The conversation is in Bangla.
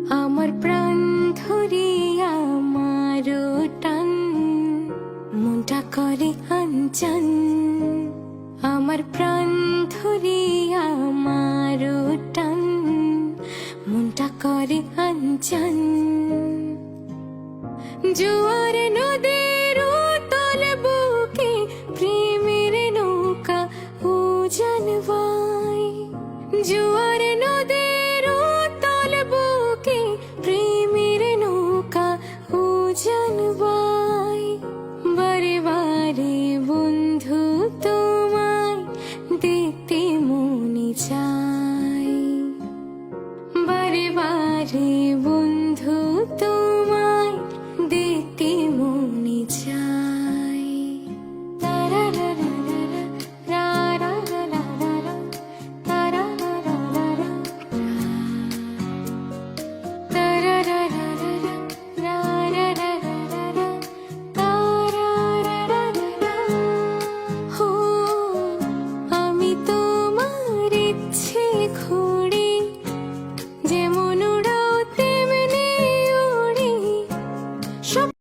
আমার প্রাণ ধরিয়া মারো টান, মনটা করে আনচান। আমার প্রাণ ধরিয়া মারো টান, মনটা করে আনচান। জোয়ার নদীর উতল বুকে প্রেমের নৌকা উজান ভাই। জোয়ার